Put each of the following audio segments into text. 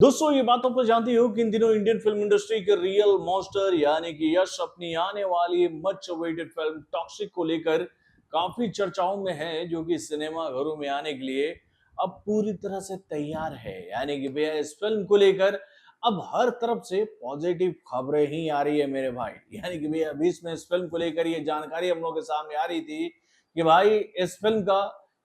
दोस्तों ये बात तो जानती हो कि इन दिनों इंडियन फिल्म इंडस्ट्री के रियल मॉन्स्टर यानी कि यश अपनी आने वाली मच अवेटेड फिल्म टॉक्सिक को लेकर काफी चर्चाओं में है, जो कि सिनेमा घरों में आने के लिए अब पूरी तरह से तैयार है। यानी कि भैया इस फिल्म को लेकर अब हर तरफ से पॉजिटिव खबरें ही आ रही है मेरे भाई। यानी कि भैया बीच में इस फिल्म को लेकर ये जानकारी हम लोग के सामने आ रही थी कि भाई इस फिल्म का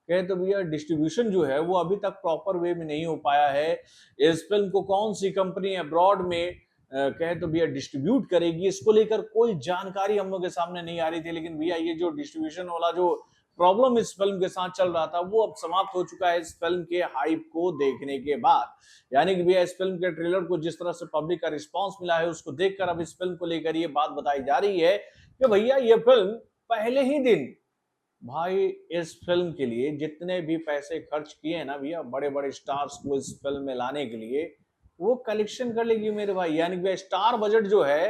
कहे तो भैया डिस्ट्रीब्यूशन जो है वो अभी तक प्रॉपर वे में नहीं हो पाया है। इस फिल्म को कौन सी कंपनी अब्रॉड में कहे तो भैया डिस्ट्रीब्यूट करेगी, इसको लेकर कोई जानकारी हम लोग के सामने नहीं आ रही थी। लेकिन भैया ये जो डिस्ट्रीब्यूशन वाला जो प्रॉब्लम इस फिल्म के साथ चल रहा था वो अब समाप्त हो चुका है इस फिल्म के हाइप को देखने के बाद। यानी कि भैया इस फिल्म के ट्रेलर को जिस तरह से पब्लिक का रिस्पांस मिला है उसको देखकर अब इस फिल्म को लेकर ये बात बताई जा रही है कि भैया ये फिल्म पहले ही दिन भाई इस फिल्म के लिए जितने भी पैसे खर्च किए हैं ना भैया बड़े बड़े स्टार्स को इस फिल्म में लाने के लिए, वो कलेक्शन कर लेगी मेरे भाई। यानी कि स्टार बजट जो है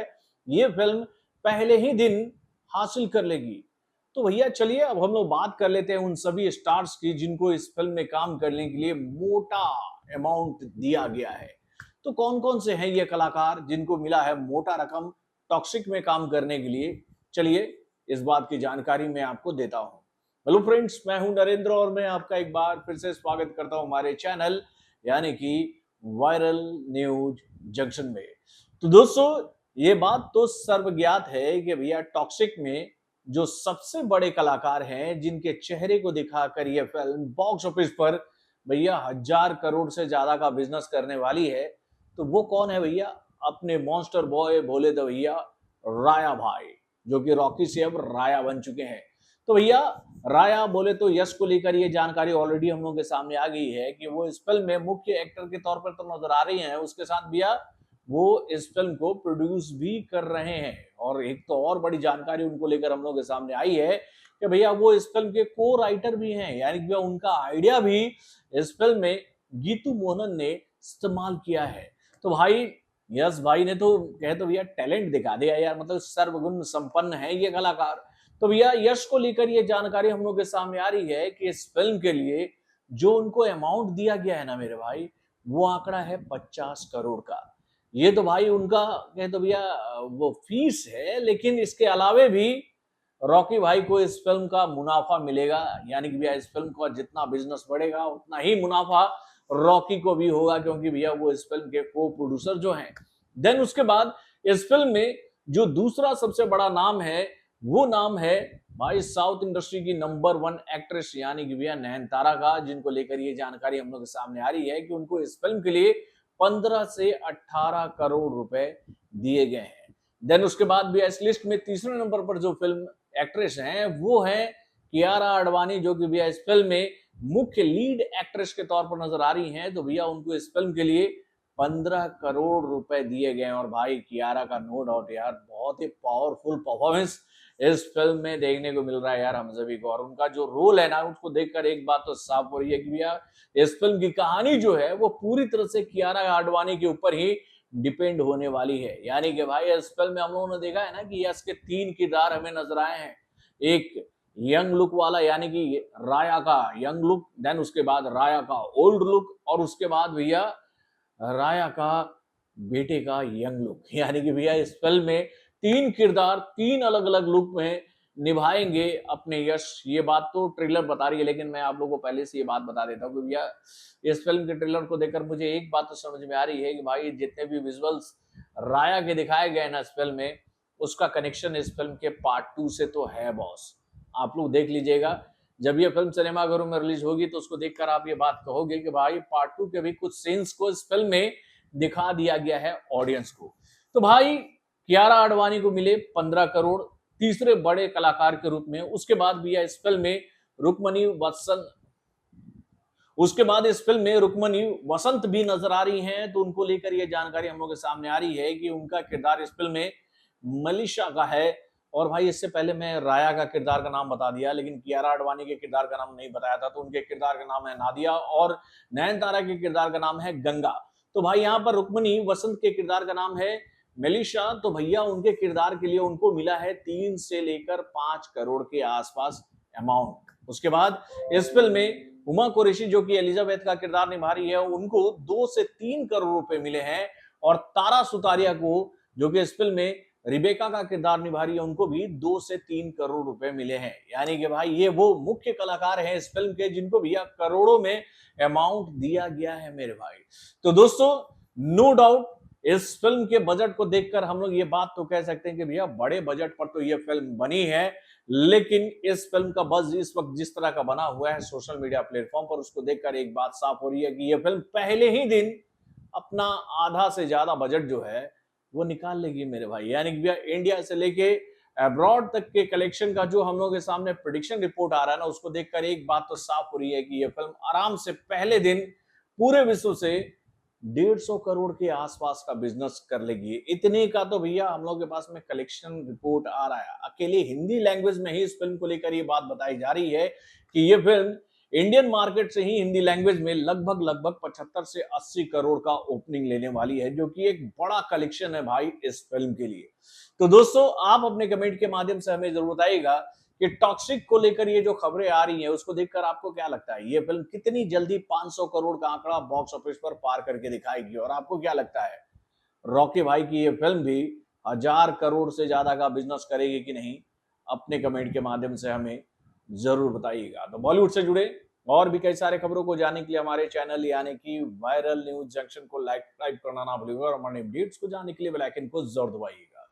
ये फिल्म पहले ही दिन हासिल कर लेगी। तो भैया चलिए अब हम लोग बात कर लेते हैं उन सभी स्टार्स की जिनको इस फिल्म में काम करने के लिए मोटा अमाउंट दिया गया है। तो कौन कौन से हैं ये कलाकार जिनको मिला है मोटा रकम टॉक्सिक में काम करने के लिए, चलिए इस बात की जानकारी मैं आपको देता हूं। हेलो फ्रेंड्स, मैं हूं नरेंद्र और मैं आपका एक बार फिर से स्वागत करता हूं हमारे चैनल यानी कि वायरल न्यूज जंक्शन में। तो दोस्तों ये बात तो सर्वज्ञात है कि भैया टॉक्सिक में जो सबसे बड़े कलाकार हैं जिनके चेहरे को दिखाकर यह फिल्म बॉक्स ऑफिस पर भैया 1000 करोड़ से ज्यादा का बिजनेस करने वाली है, तो वो कौन है भैया? अपने मॉन्स्टर बॉय बोले तो भैया राया भाई, जो कि रॉकी से अब राया बन चुके हैं। तो भैया राया बोले तो यश को लेकर ये जानकारी ऑलरेडी हम लोगों के सामने आ गई है कि वो इस फिल्म में मुख्य एक्टर के तौर पर तो नजर आ रही हैं, उसके साथ भैया वो इस फिल्म को प्रोड्यूस भी कर रहे हैं। और एक तो और बड़ी जानकारी उनको लेकर हम लोग के सामने आई है कि भैया वो इस फिल्म के को राइटर भी हैं। यानी कि उनका आइडिया भी इस फिल्म में गीतू मोहनन ने इस्तेमाल किया है। तो भाई यश भाई ने तो कहे तो भैया टैलेंट दिखा दिया यार, मतलब सर्वगुण संपन्न है ये कलाकार। तो भैया यश को लेकर ये जानकारी हम लोग के सामने आ रही है कि इस फिल्म के लिए जो उनको अमाउंट दिया गया है ना मेरे भाई, वो आंकड़ा है 50 करोड़ का। ये तो भाई उनका कहे तो भैया वो फीस है, लेकिन इसके अलावे भी रॉकी भाई को इस फिल्म का मुनाफा मिलेगा। यानी कि भैया इस फिल्म का जितना बिजनेस बढ़ेगा उतना ही मुनाफा रॉकी को भी होगा, क्योंकि भैया वो इस फिल्म के को प्रोड्यूसर जो हैं। देन उसके बाद इस फिल्म में जो दूसरा सबसे बड़ा नाम है वो नाम है भाई साउथ इंडस्ट्री की नंबर 1 एक्ट्रेस यानी कि भैया नयनतारा का, जिनको लेकर ये जानकारी हम लोग के सामने आ रही है कि उनको इस फिल्म के लिए 15 से 18 करोड़ रुपए दिए गए हैं। देन उसके बाद भी इस लिस्ट में तीसरे नंबर पर जो फिल्म एक्ट्रेस हैं वो है कियारा आडवाणी, जो कि भैया इस फिल्म में मुख्य लीड एक्ट्रेस के तौर पर नजर आ रही हैं। तो भैया उनको इस फिल्म के लिए 15 करोड़ रुपए दिए गए। और भाई कियारा का नो डाउट यार बहुत ही पावरफुल परफॉर्मेंस इस फिल्म में देखने को मिल रहा है यार हम सभी को। और उनका जो रोल है ना उसको देखकर एक बात तो साफ हो रही है कि भैया इस फिल्म की कहानी जो है वो पूरी तरह से कियारा आडवाणी के ऊपर ही डिपेंड होने वाली है। यानी कि भाई इस फिल्म में हम लोगों ने देखा है ना कि यश के 3 किरदार हमें नजर आए हैं। एक यंग लुक वाला यानी कि राया का यंग लुक, देन उसके बाद राया का ओल्ड लुक, और उसके बाद भैया राया का बेटे का यंग लुक। यानी कि भैया इस फिल्म में 3 किरदार 3 अलग अलग लुक में निभाएंगे अपने यश। ये बात तो ट्रेलर बता रही है, लेकिन मैं आप लोगों को पहले से ये बात बता देता हूँ कि भैया इस फिल्म के ट्रेलर को देखकर मुझे एक बात तो समझ में आ रही है कि भाई जितने भी विजुअल्स राया के दिखाए गए ना इस फिल्म में, उसका कनेक्शन इस फिल्म के पार्ट 2 से तो है बॉस। आप लोग देख लीजिएगा, जब ये फिल्म सिनेमाघरों में रिलीज होगी तो उसको देखकर आप ये बात कहोगे कि भाई पार्ट 2 के भी कुछ सीन्स को इस फिल्म में दिखा दिया गया है ऑडियंस को। तो भाई कियारा आडवाणी को मिले 15 करोड़ तीसरे बड़े कलाकार के रूप में। उसके बाद भी इस फिल्म में रुक्मणी वसंत वसंत भी नजर आ रही हैं। तो उनको लेकर ये जानकारी हम लोग के सामने आ रही है कि उनका किरदार इस फिल्म में मलिशा का है। और भाई इससे पहले मैं राया का किरदार का नाम बता दिया, लेकिन कियारा आडवाणी के किरदार का नाम नहीं बताया था। तो उनके किरदार का नाम है नादिया और नयनतारा के किरदार का नाम है गंगा। तो भाई यहाँ पर रुक्मणी वसंत के किरदार का नाम है मेलिशा। तो भैया उनके किरदार के लिए उनको मिला है 3 से लेकर 5 करोड़ के आसपास अमाउंट। उसके बाद इस फिल्म में उमा कुरैशी जो कि एलिजाबेथ का किरदार निभा रही है, उनको 2 से 3 करोड़ रुपए मिले हैं और तारा सुतारिया को जो कि इस फिल्म में रिबेका का किरदार निभा रही है, उनको भी 2 से 3 करोड़ रुपए मिले हैं। यानी कि भाई ये वो मुख्य कलाकार हैं इस फिल्म के जिनको भैया करोड़ों में अमाउंट दिया गया है मेरे भाई। तो दोस्तों नो डाउट इस फिल्म के बजट को देखकर हम लोग ये बात तो कह सकते हैं कि भैया बड़े बजट पर तो ये फिल्म बनी है, लेकिन इस फिल्म का बज़ इस वक्त जिस तरह का बना हुआ है सोशल मीडिया प्लेटफॉर्म पर, उसको देखकर एक बात साफ हो रही है कि ये फिल्म पहले ही दिन अपना आधा से ज्यादा बजट जो है वो निकाल लेगी मेरे भाई। यानी कि भैया इंडिया से लेके अब्रॉड तक के कलेक्शन का जो हम लोग के सामने प्रेडिक्शन रिपोर्ट आ रहा है ना, उसको देखकर एक बात तो साफ हो रही है कि ये फिल्म आराम से पहले दिन पूरे विश्व से 150 करोड़ के आसपास का बिजनेस कर लेगी। इतने का तो भैया हम लोग के पास में कलेक्शन रिपोर्ट आ रहा है। अकेले हिंदी लैंग्वेज में ही इस फिल्म को लेकर ये बात बताई जा रही है कि ये फिल्म इंडियन मार्केट से ही हिंदी लैंग्वेज में लगभग 75 से 80 करोड़ का ओपनिंग लेने वाली है, जो कि एक बड़ा कलेक्शन है भाई इस फिल्म के लिए। तो दोस्तों आप अपने कमेंट के माध्यम से हमें जरूर बताइएगा कि टॉक्सिक को लेकर ये जो खबरें आ रही हैं उसको देखकर आपको क्या लगता है, ये फिल्म कितनी जल्दी 500 करोड़ का आंकड़ा बॉक्स ऑफिस पर पार करके दिखाएगी, और आपको क्या लगता है रॉकी भाई की ये फिल्म भी 1000 करोड़ से ज्यादा का बिजनेस करेगी कि नहीं? अपने कमेंट के माध्यम से हमें जरूर बताइएगा। तो बॉलीवुड से जुड़े और भी कई सारे खबरों को जानने के लिए हमारे चैनल यानी कि वायरल न्यूज जंक्शन को लाइक करना ना भूलिएगा और हमारे अपडेट्स को जानने के लिए बेल आइकन को जरूर दबाइएगा।